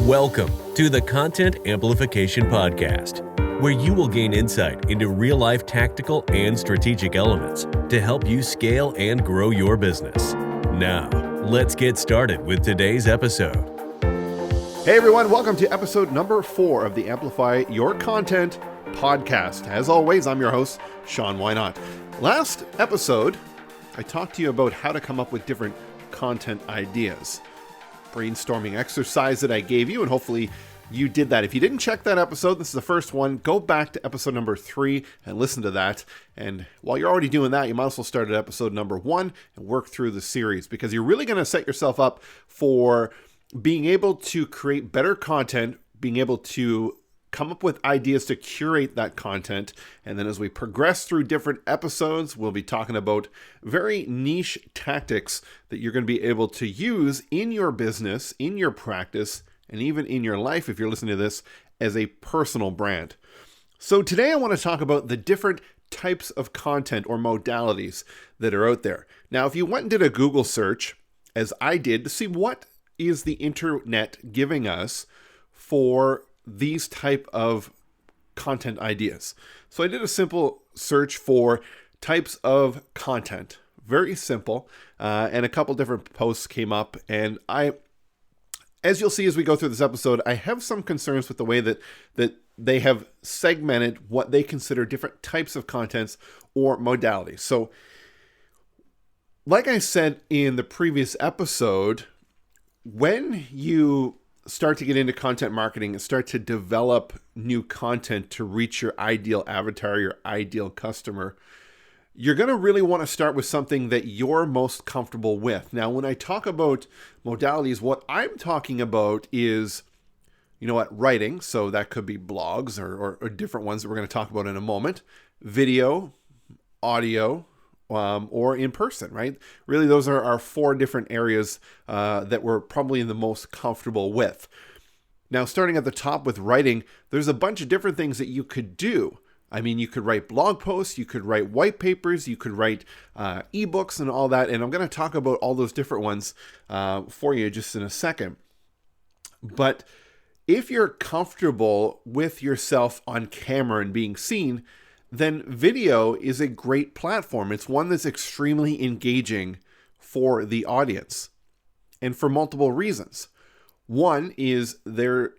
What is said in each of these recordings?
Welcome to the Content Amplification Podcast, where you will gain insight into real-life tactical and strategic elements to help you scale and grow your business. Now, let's get started with today's episode. Hey everyone, welcome to episode number 4 of the Amplify Your Content podcast. As always, I'm your host, Sean Why Not. Last episode, I talked to you about how to come up with different content ideas. Brainstorming exercise that I gave you, and hopefully you did that. If you didn't check that episode, this is the first one, go back to episode number 3 and listen to that. And while you're already doing that, you might as well start at episode number 1 and work through the series, because you're really going to set yourself up for being able to create better content, being able to come up with ideas to curate that content. And then as we progress through different episodes, we'll be talking about very niche tactics that you're going to be able to use in your business, in your practice, and even in your life if you're listening to this as a personal brand. So today I want to talk about the different types of content or modalities that are out there. Now, if you went and did a Google search, as I did, to see what is the internet giving us for these type of content ideas. So I did a simple search for types of content, very simple, and a couple different posts came up. And as you'll see as we go through this episode, I have some concerns with the way that they have segmented what they consider different types of contents or modalities. So like I said in the previous episode, when you start to get into content marketing and start to develop new content to reach your ideal avatar, your ideal customer, you're going to really want to start with something that you're most comfortable with. Now, when I talk about modalities, what I'm talking about is, writing. So that could be blogs or different ones that we're going to talk about in a moment, video, audio, or in person, right? Really, those are our 4 different areas that we're probably the most comfortable with. Now, starting at the top with writing, there's a bunch of different things that you could do. I mean, you could write blog posts, you could write white papers, you could write ebooks and all that. And I'm going to talk about all those different ones for you just in a second. But if you're comfortable with yourself on camera and being seen, then video is a great platform. It's one that's extremely engaging for the audience, and for multiple reasons. One is their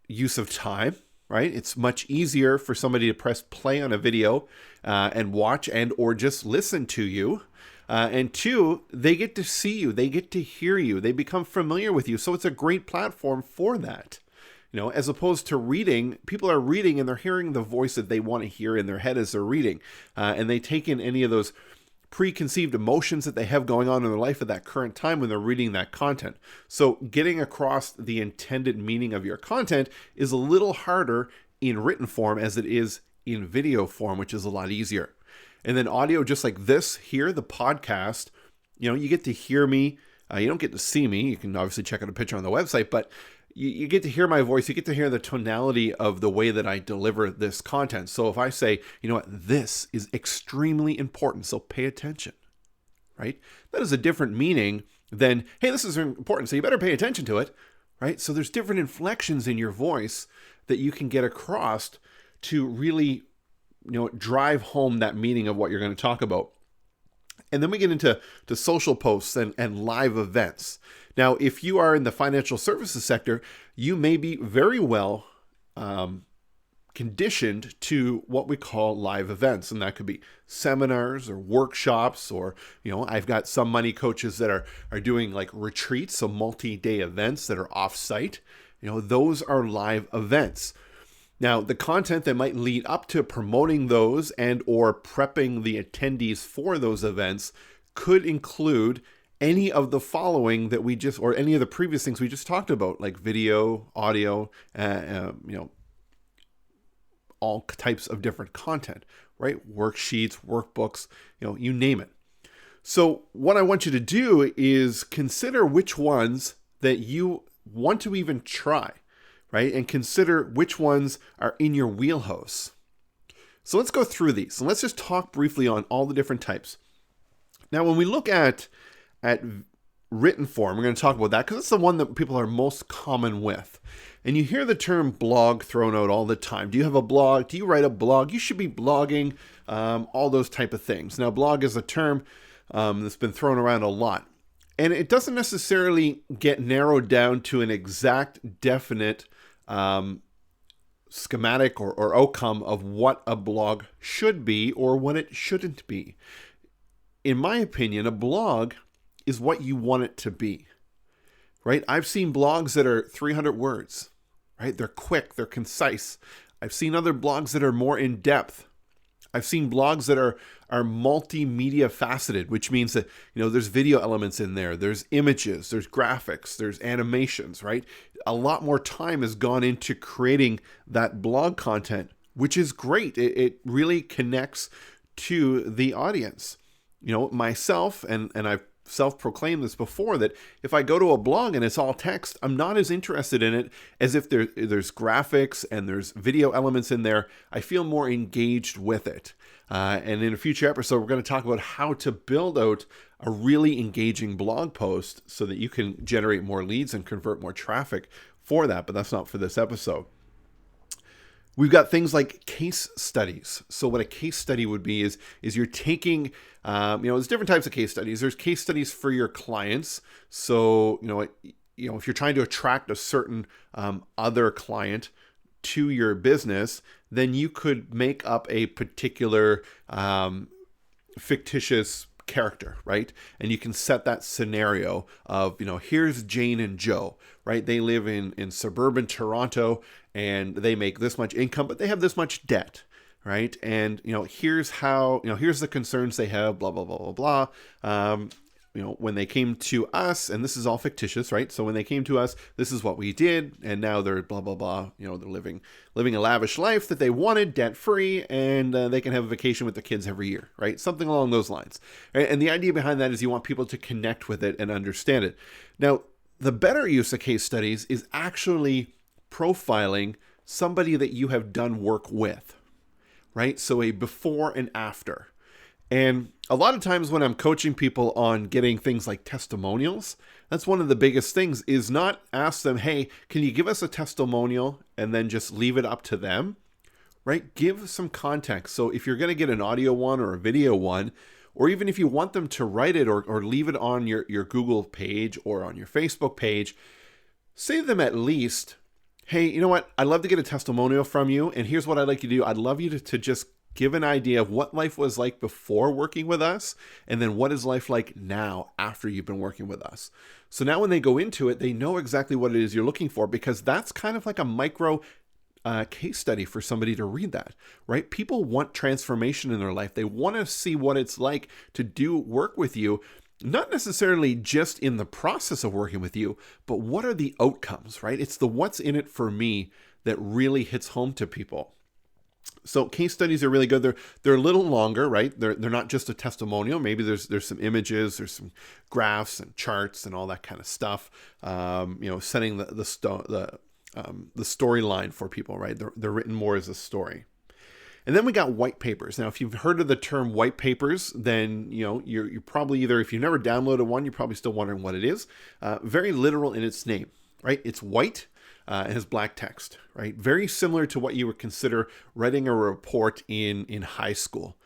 use of time, right? It's much easier for somebody to press play on a video and watch and or just listen to you. And 2, they get to see you, they get to hear you, they become familiar with you. So it's a great platform for that. As opposed to reading, people are reading and they're hearing the voice that they want to hear in their head as they're reading. And they take in any of those preconceived emotions that they have going on in their life at that current time when they're reading that content. So getting across the intended meaning of your content is a little harder in written form as it is in video form, which is a lot easier. And then audio, just like this here, the podcast, you get to hear me. You don't get to see me. You can obviously check out a picture on the website, but you get to hear my voice. You get to hear the tonality of the way that I deliver this content. So if I say, this is extremely important, so pay attention, right? That is a different meaning than, hey, this is important, so you better pay attention to it, right? So there's different inflections in your voice that you can get across to really, drive home that meaning of what you're going to talk about. And then we get into social posts and live events. Now, if you are in the financial services sector, you may be very well conditioned to what we call live events. And that could be seminars or workshops, or, I've got some money coaches that are doing like retreats, so multi-day events that are off-site. Those are live events. Now, the content that might lead up to promoting those and or prepping the attendees for those events could include any of the following that or any of the previous things we just talked about, like video, audio, all types of different content, right? Worksheets, workbooks, you name it. So what I want you to do is consider which ones that you want to even try, right? And consider which ones are in your wheelhouse. So let's go through these. And let's just talk briefly on all the different types. Now, when we look at written form. We're going to talk about that because it's the one that people are most common with. And you hear the term blog thrown out all the time. Do you have a blog? Do you write a blog? You should be blogging, all those type of things. Now, blog is a term that's been thrown around a lot. And it doesn't necessarily get narrowed down to an exact, definite schematic or outcome of what a blog should be or what it shouldn't be. In my opinion, a blog is what you want it to be, right? I've seen blogs that are 300 words, right? They're quick, they're concise. I've seen other blogs that are more in depth. I've seen blogs that are multimedia faceted, which means that, there's video elements in there, there's images, there's graphics, there's animations, right? A lot more time has gone into creating that blog content, which is great. It really connects to the audience. Myself, and I've self-proclaimed this before, that if I go to a blog and it's all text, I'm not as interested in it as if there's graphics and there's video elements in there. I feel more engaged with it. And in a future episode, we're going to talk about how to build out a really engaging blog post so that you can generate more leads and convert more traffic for that, but that's not for this episode. We've got things like case studies. So what a case study would be is you're taking, there's different types of case studies. There's case studies for your clients. So, if you're trying to attract a certain other client to your business, then you could make up a particular fictitious character, right? And you can set that scenario of, here's Jane and Joe, right? They live in suburban Toronto and they make this much income, but they have this much debt, right? And, here's how, here's the concerns they have, blah, blah, blah, blah, blah. When they came to us, and this is all fictitious, right? So when they came to us, this is what we did, and now they're blah, blah, blah. They're living a lavish life that they wanted, debt-free, and they can have a vacation with the kids every year, right? Something along those lines. Right? And the idea behind that is you want people to connect with it and understand it. Now, the better use of case studies is actually profiling somebody that you have done work with, right? So a before and after. And a lot of times when I'm coaching people on getting things like testimonials, that's one of the biggest things, is not ask them, hey, can you give us a testimonial, and then just leave it up to them, right? Give some context. So if you're going to get an audio one or a video one, or even if you want them to write it or leave it on your Google page or on your Facebook page, say to them at least, hey, you know what? I'd love to get a testimonial from you, and here's what I'd like you to do. I'd love you to just give an idea of what life was like before working with us, and then what is life like now after you've been working with us. So now when they go into it, they know exactly what it is you're looking for, because that's kind of like a micro case study for somebody to read that, right? People want transformation in their life. They want to see what it's like to do work with you, not necessarily just in the process of working with you, but what are the outcomes, right? It's the what's in it for me that really hits home to people. So case studies are really good. They're a little longer, right? They're not just a testimonial. Maybe there's some images, there's some graphs and charts and all that kind of stuff. Setting the storyline for people, right? They're written more as a story. And then we got white papers. Now, if you've heard of the term white papers, then you're probably either, if you've never downloaded one, you're probably still wondering what it is. Very literal in its name, right? It's white. It has black text, right? Very similar to what you would consider writing a report in high school.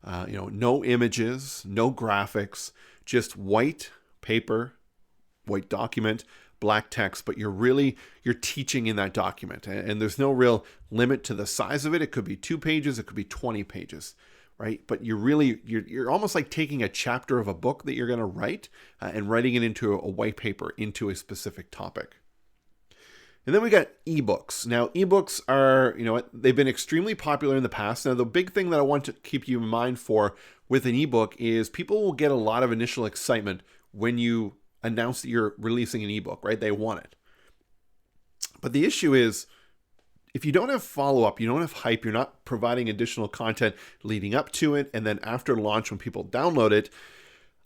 No images, no graphics, just white paper, white document, black text, but you're teaching in that document. And there's no real limit to the size of it. It could be 2 pages, it could be 20 pages, right? But you're almost like taking a chapter of a book that you're going to write and writing it into a white paper into a specific topic. And then we got ebooks. Now, ebooks are, they've been extremely popular in the past. Now, the big thing that I want to keep you in mind for with an ebook is people will get a lot of initial excitement when you announce that you're releasing an ebook, right? They want it. But the issue is, if you don't have follow-up, you don't have hype, you're not providing additional content leading up to it, and then after launch when people download it,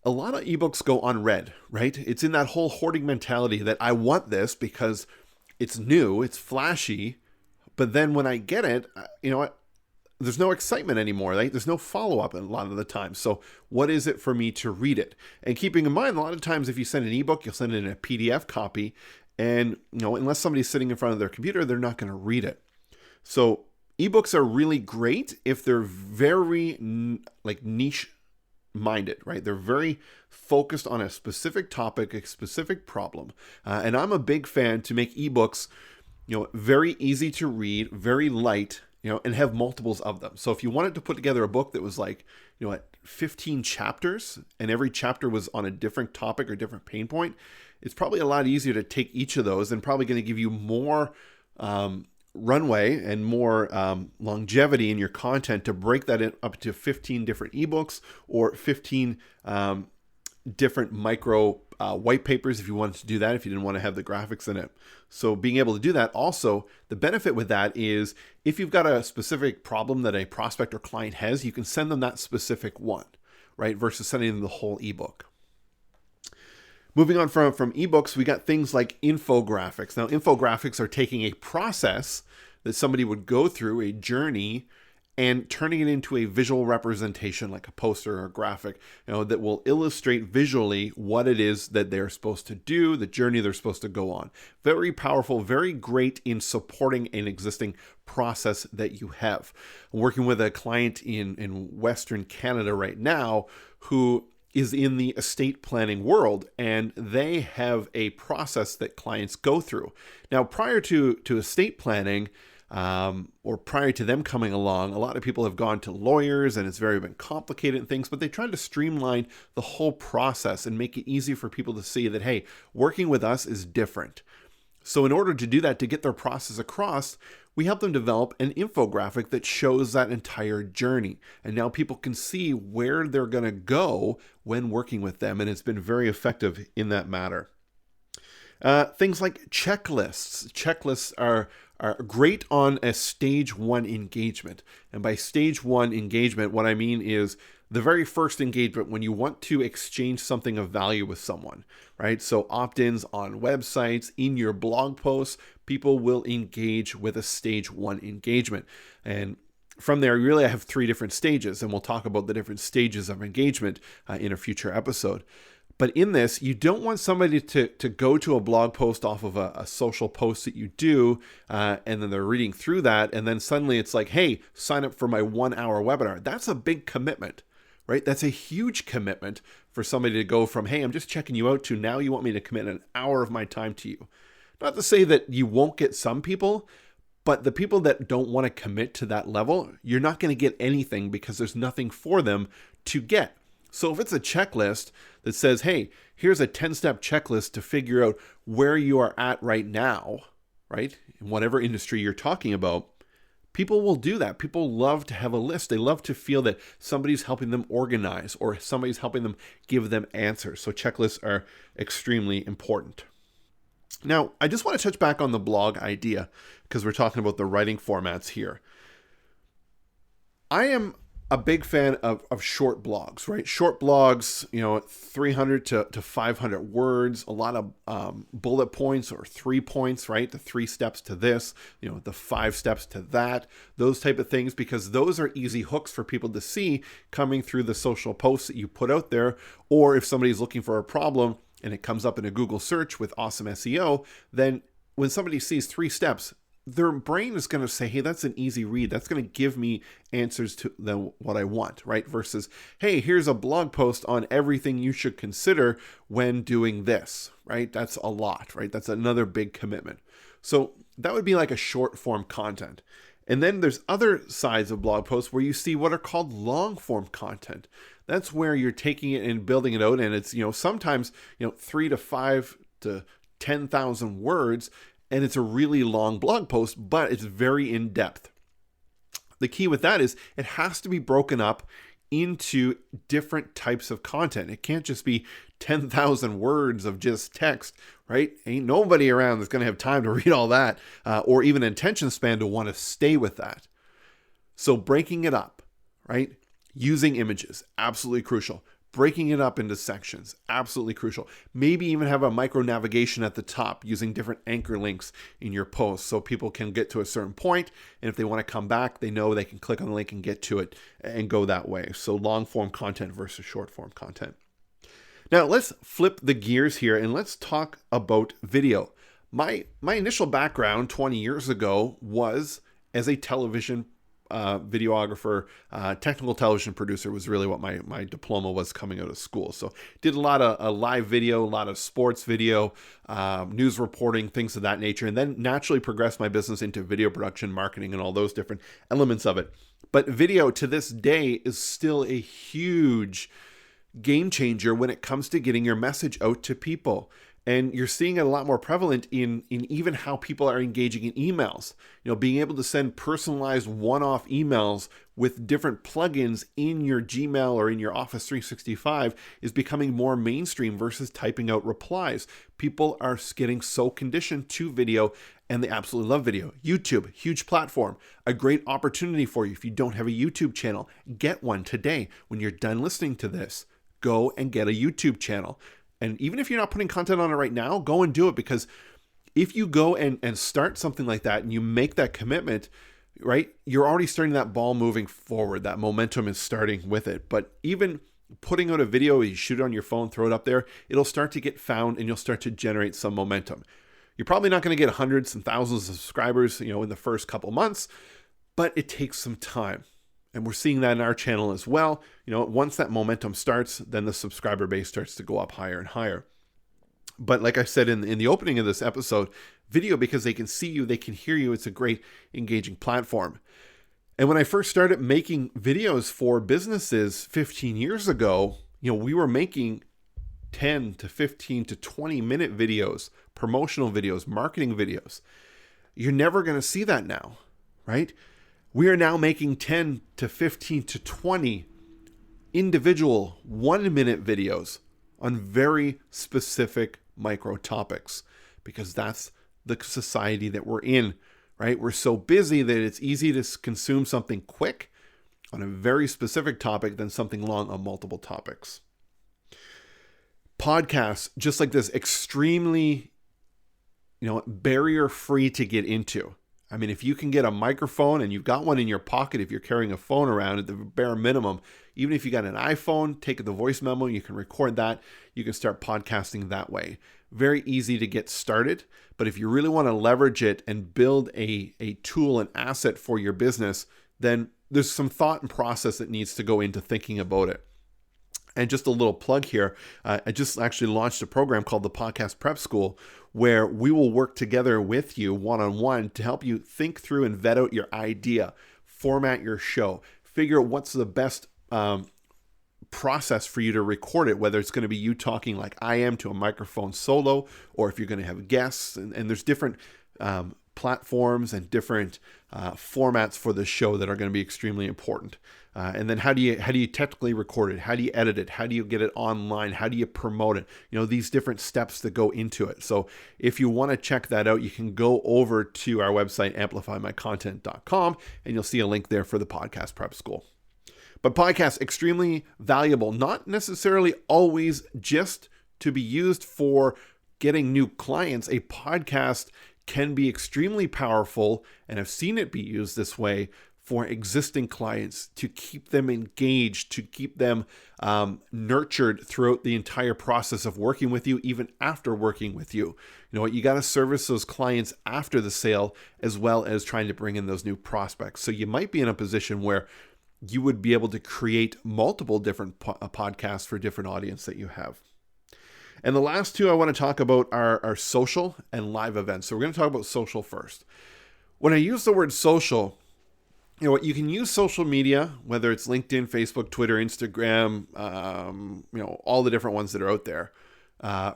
a lot of ebooks go unread, right? It's in that whole hoarding mentality that I want this because it's new, it's flashy, but then when I get it, there's no excitement anymore, right? There's no follow-up a lot of the time. So what is it for me to read it? And keeping in mind, a lot of times if you send an ebook, you'll send it in a PDF copy. And, unless somebody's sitting in front of their computer, they're not going to read it. So ebooks are really great if they're very niche minded, right? They're very focused on a specific topic, a specific problem. And I'm a big fan to make ebooks, very easy to read, very light, and have multiples of them. So if you wanted to put together a book that was 15 chapters, and every chapter was on a different topic or different pain point, it's probably a lot easier to take each of those and probably going to give you more runway and more longevity in your content to break that up to 15 different ebooks or 15 different micro white papers if you wanted to do that, if you didn't want to have the graphics in it. So being able to do that, also the benefit with that is if you've got a specific problem that a prospect or client has, you can send them that specific one, right? Versus sending them the whole ebook. Moving on from ebooks, we got things like infographics. Now, infographics are taking a process that somebody would go through, a journey, and turning it into a visual representation like a poster or a graphic, that will illustrate visually what it is that they're supposed to do, the journey they're supposed to go on. Very powerful, very great in supporting an existing process that you have. I'm working with a client in Western Canada right now who is in the estate planning world, and they have a process that clients go through. Now, prior to estate planning, or prior to them coming along, a lot of people have gone to lawyers and it's been complicated and things, but they tried to streamline the whole process and make it easy for people to see that, hey, working with us is different. So in order to do that, to get their process across, we help them develop an infographic that shows that entire journey. And now people can see where they're going to go when working with them. And it's been very effective in that matter. Things like checklists. Checklists are great on a stage 1 engagement. And by stage 1 engagement, what I mean is the very first engagement when you want to exchange something of value with someone, right? So opt-ins on websites, in your blog posts, people will engage with a stage 1 engagement. And from there, really, I have 3 different stages, and we'll talk about the different stages of engagement in a future episode. But in this, you don't want somebody to go to a blog post off of a social post that you do, and then they're reading through that, and then suddenly it's like, hey, sign up for my 1-hour webinar. That's a big commitment, right? That's a huge commitment for somebody to go from, hey, I'm just checking you out, to now you want me to commit an hour of my time to you. Not to say that you won't get some people, but the people that don't want to commit to that level, you're not going to get anything because there's nothing for them to get. So if it's a checklist that says, hey, here's a 10-step checklist to figure out where you are at right now, right, in whatever industry you're talking about, people will do that. People love to have a list. They love to feel that somebody's helping them organize or somebody's helping them give them answers. So checklists are extremely important. Now, I just want to touch back on the blog idea because we're talking about the writing formats here. I am a big fan of short blogs, right? Short blogs, 300 to 500 words, a lot of bullet points or 3 points, right? The 3 steps to this, the 5 steps to that, those type of things, because those are easy hooks for people to see coming through the social posts that you put out there. Or if somebody's looking for a problem and it comes up in a Google search with awesome SEO, then when somebody sees 3 steps, their brain is going to say, hey, that's an easy read. That's going to give me answers to what I want, right? Versus, hey, here's a blog post on everything you should consider when doing this, right? That's a lot, right? That's another big commitment. So that would be like a short form content. And then there's other sides of blog posts where you see what are called long form content. That's where you're taking it and building it out. And it's, sometimes, 3 to 5 to 10,000 words. And it's a really long blog post, but it's very in-depth. The key with that is it has to be broken up into different types of content. It can't just be 10,000 words of just text, right? Ain't nobody around that's going to have time to read all that, or even attention span to want to stay with that. So breaking it up, right? Using images, absolutely crucial. breaking it up into sections, absolutely crucial. Maybe even have a micro navigation at the top using different anchor links in your post so people can get to a certain point, and if they want to come back, they know they can click on the link and get to it and go that way. So long form content versus short form content. Now let's flip the gears here and let's talk about video. My initial background 20 years ago was as a television videographer, technical television producer was really what my diploma was coming out of school. So did a lot of live video, a lot of sports video, news reporting, things of that nature, and then naturally progressed my business into video production, marketing, and all those different elements of it. But video to this day is still a huge game changer when it comes to getting your message out to people. And you're seeing it a lot more prevalent in even how people are engaging in emails. Being able to send personalized one-off emails with different plugins in your Gmail or in your Office 365 is becoming more mainstream versus typing out replies. People are getting so conditioned to video, and they absolutely love video. YouTube, huge platform, a great opportunity for you. If you don't have a YouTube channel, get one today. When you're done listening to this, go and get a YouTube channel. And even if you're not putting content on it right now, go and do it, because if you go and start something like that and you make that commitment, right, you're already starting that ball moving forward. That momentum is starting with it. But even putting out a video, you shoot it on your phone, throw it up there, it'll start to get found and you'll start to generate some momentum. You're probably not going to get hundreds and thousands of subscribers, in the first couple months, but it takes some time. And we're seeing that in our channel as well. Once that momentum starts, then the subscriber base starts to go up higher and higher. But like I said in the opening of this episode, video, because they can see you, they can hear you, it's a great engaging platform. And when I first started making videos for businesses 15 years ago, we were making 10 to 15 to 20 minute videos, promotional videos, marketing videos. You're never going to see that now, right? We are now making 10 to 15 to 20 individual 1-minute videos on very specific micro topics, because that's the society that we're in, right? We're so busy that it's easy to consume something quick on a very specific topic than something long on multiple topics. Podcasts, just like this, extremely, barrier-free to get into. I mean, if you can get a microphone and you've got one in your pocket, if you're carrying a phone around at the bare minimum, even if you got an iPhone, take the voice memo, you can record that. You can start podcasting that way. Very easy to get started. But if you really want to leverage it and build a tool, an asset for your business, then there's some thought and process that needs to go into thinking about it. And just a little plug here, I just actually launched a program called the Podcast Prep School, where we will work together with you one-on-one to help you think through and vet out your idea, format your show, figure out what's the best process for you to record it, whether it's going to be you talking like I am to a microphone solo, or if you're going to have guests. And there's different platforms and different formats for the show that are going to be extremely important. And then how do you technically record it? How do you edit it? How do you get it online? How do you promote it? These different steps that go into it. So if you want to check that out, you can go over to our website, amplifymycontent.com, and you'll see a link there for the Podcast Prep School. But podcasts, extremely valuable, not necessarily always just to be used for getting new clients. A podcast can be extremely powerful, and I've seen it be used this way for existing clients, to keep them engaged, to keep them nurtured throughout the entire process of working with you, even after working with you. You got to service those clients after the sale, as well as trying to bring in those new prospects. So you might be in a position where you would be able to create multiple different podcasts for different audience that you have. And the last two I want to talk about are social and live events. So we're going to talk about social first. When I use the word social, you can use social media, whether it's LinkedIn, Facebook, Twitter, Instagram, all the different ones that are out there,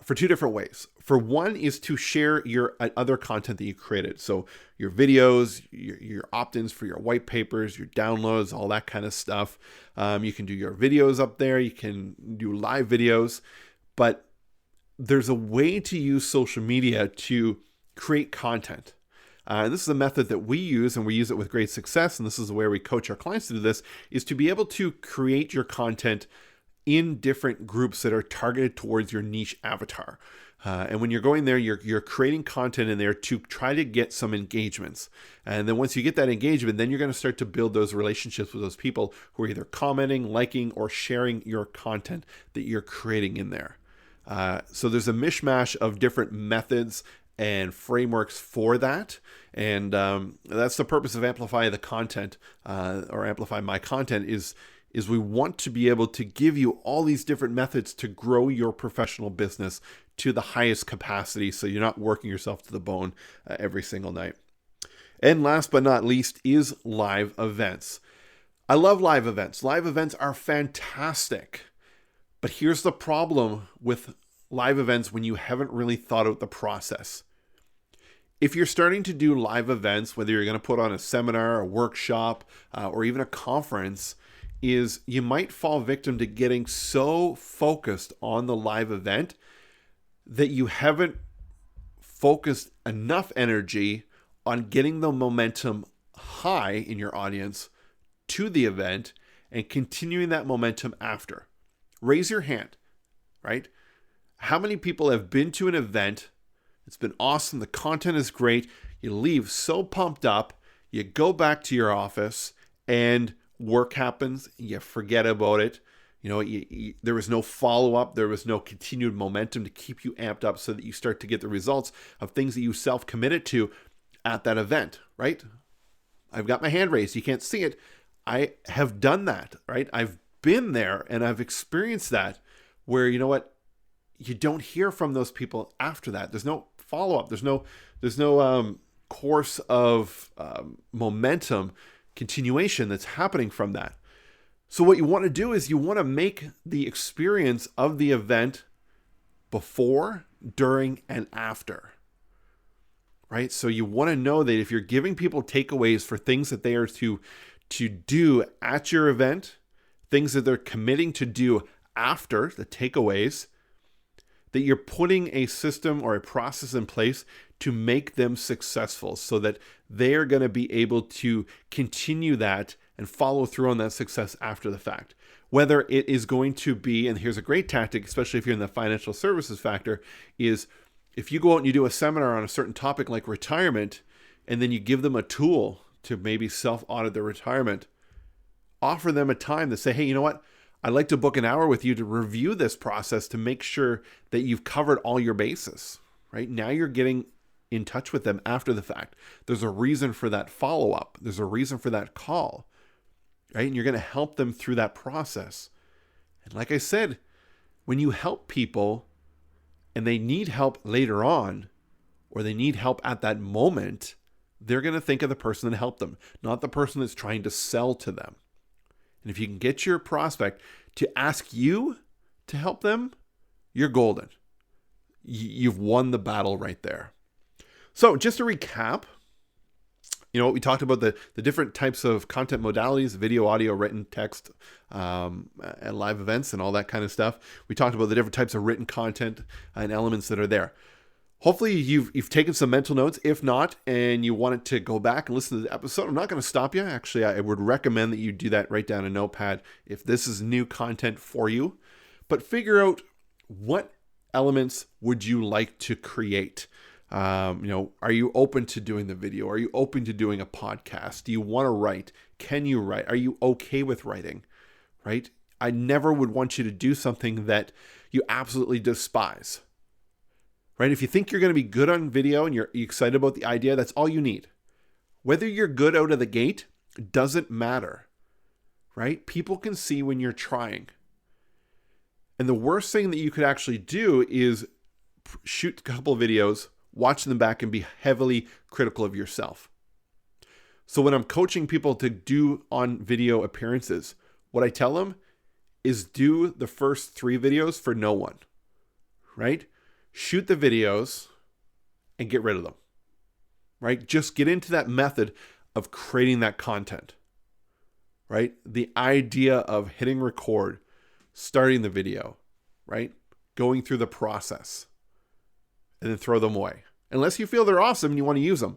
for two different ways. For one is to share your other content that you created. So your videos, your opt-ins for your white papers, your downloads, all that kind of stuff. You can do your videos up there. You can do live videos. But there's a way to use social media to create content. And this is a method that we use, and we use it with great success. And this is where we coach our clients to do this, is to be able to create your content in different groups that are targeted towards your niche avatar. And when you're going there, you're creating content in there to try to get some engagements. And then once you get that engagement, then you're going to start to build those relationships with those people who are either commenting, liking, or sharing your content that you're creating in there. So there's a mishmash of different methods and frameworks for that. And that's the purpose of Amplify the Content, or Amplify My Content, is we want to be able to give you all these different methods to grow your professional business to the highest capacity, so you're not working yourself to the bone every single night. And last but not least is live events. I love live events. Live events are fantastic. But here's the problem with live events when you haven't really thought out the process. If you're starting to do live events, whether you're going to put on a seminar, a workshop, or even a conference, is you might fall victim to getting so focused on the live event that you haven't focused enough energy on getting the momentum high in your audience to the event and continuing that momentum after. Raise your hand, right? How many people have been to an event? It's been awesome. The content is great. You leave so pumped up. You go back to your office and work happens. You forget about it. There was no follow-up. There was no continued momentum to keep you amped up so that you start to get the results of things that you self-committed to at that event, right? I've got my hand raised. You can't see it. I have done that, right? I've been there and I've experienced that where, you don't hear from those people after that. There's no follow-up. There's no course of momentum continuation that's happening from that. So what you want to do is you want to make the experience of the event before, during, and after, right? So you want to know that if you're giving people takeaways for things that they are to do at your event, things that they're committing to do after the takeaways, that you're putting a system or a process in place to make them successful so that they are going to be able to continue that and follow through on that success after the fact. Whether it is going to be, and here's a great tactic, especially if you're in the financial services factor, is if you go out and you do a seminar on a certain topic like retirement, and then you give them a tool to maybe self-audit their retirement, offer them a time to say, hey, you know what? I'd like to book an hour with you to review this process to make sure that you've covered all your bases, right? Now you're getting in touch with them after the fact. There's a reason for that follow-up. There's a reason for that call, right? And you're going to help them through that process. And like I said, when you help people and they need help later on, or they need help at that moment, they're going to think of the person that helped them, not the person that's trying to sell to them. And if you can get your prospect to ask you to help them, you're golden. You've won the battle right there. So just to recap, we talked about the different types of content modalities: video, audio, written, text, and live events and all that kind of stuff. We talked about the different types of written content and elements that are there. Hopefully you've taken some mental notes. If not, and you wanted to go back and listen to the episode, I'm not going to stop you. Actually, I would recommend that you do that. Write down a notepad if this is new content for you. But figure out, what elements would you like to create? Are you open to doing the video? Are you open to doing a podcast? Do you want to write? Can you write? Are you okay with writing? Right? I never would want you to do something that you absolutely despise. Right? If you think you're going to be good on video and you're excited about the idea, that's all you need. Whether you're good out of the gate doesn't matter, right? People can see when you're trying. And the worst thing that you could actually do is shoot a couple of videos, watch them back, and be heavily critical of yourself. So when I'm coaching people to do on video appearances, what I tell them is do the first 3 videos for no one, right? Shoot the videos and get rid of them, right? Just get into that method of creating that content, right? The idea of hitting record, starting the video, right? Going through the process, and then throw them away. Unless you feel they're awesome and you want to use them.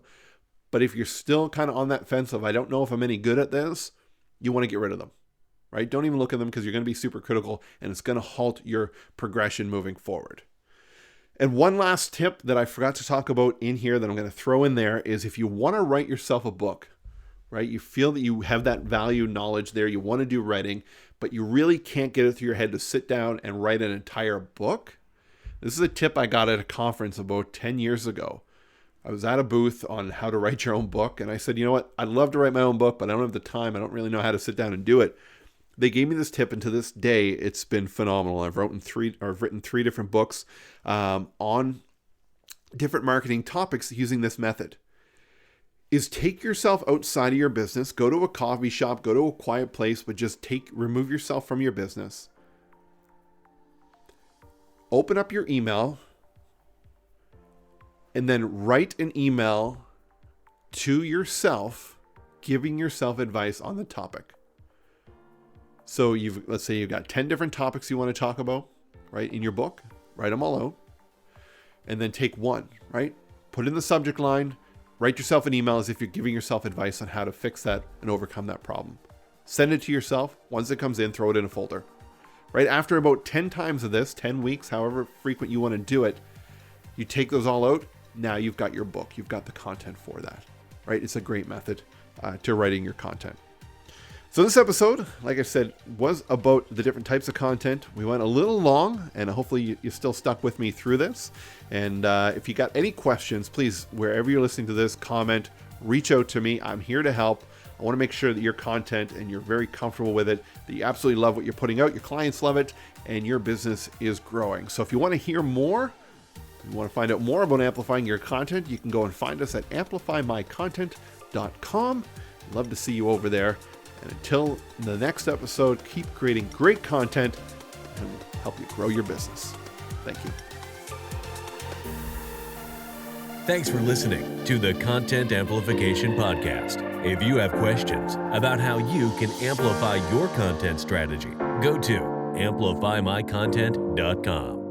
But if you're still kind of on that fence of, I don't know if I'm any good at this, you want to get rid of them, right? Don't even look at them because you're going to be super critical and it's going to halt your progression moving forward. And one last tip that I forgot to talk about in here that I'm going to throw in there is if you want to write yourself a book, right? You feel that you have that value knowledge there. You want to do writing, but you really can't get it through your head to sit down and write an entire book. This is a tip I got at a conference about 10 years ago. I was at a booth on how to write your own book. And I said, you know what? I'd love to write my own book, but I don't have the time. I don't really know how to sit down and do it. They gave me this tip, and to this day, it's been phenomenal. I've written three different books on different marketing topics using this method. Is take yourself outside of your business, go to a coffee shop, go to a quiet place, but just remove yourself from your business. Open up your email, and then write an email to yourself, giving yourself advice on the topic. So let's say you've got 10 different topics you want to talk about, right, in your book. Write them all out. And then take one, right? Put in the subject line. Write yourself an email as if you're giving yourself advice on how to fix that and overcome that problem. Send it to yourself. Once it comes in, throw it in a folder. Right after about 10 times of this, 10 weeks, however frequent you want to do it, you take those all out. Now you've got your book. You've got the content for that, right? It's a great method to writing your content. So this episode, like I said, was about the different types of content. We went a little long, and hopefully you still stuck with me through this. And if you got any questions, please, wherever you're listening to this, comment, reach out to me. I'm here to help. I want to make sure that your content and you're very comfortable with it, that you absolutely love what you're putting out, your clients love it, and your business is growing. So if you want to hear more, you want to find out more about amplifying your content, you can go and find us at amplifymycontent.com. Love to see you over there. And until the next episode, keep creating great content and help you grow your business. Thank you. Thanks for listening to the Content Amplification Podcast. If you have questions about how you can amplify your content strategy, go to amplifymycontent.com.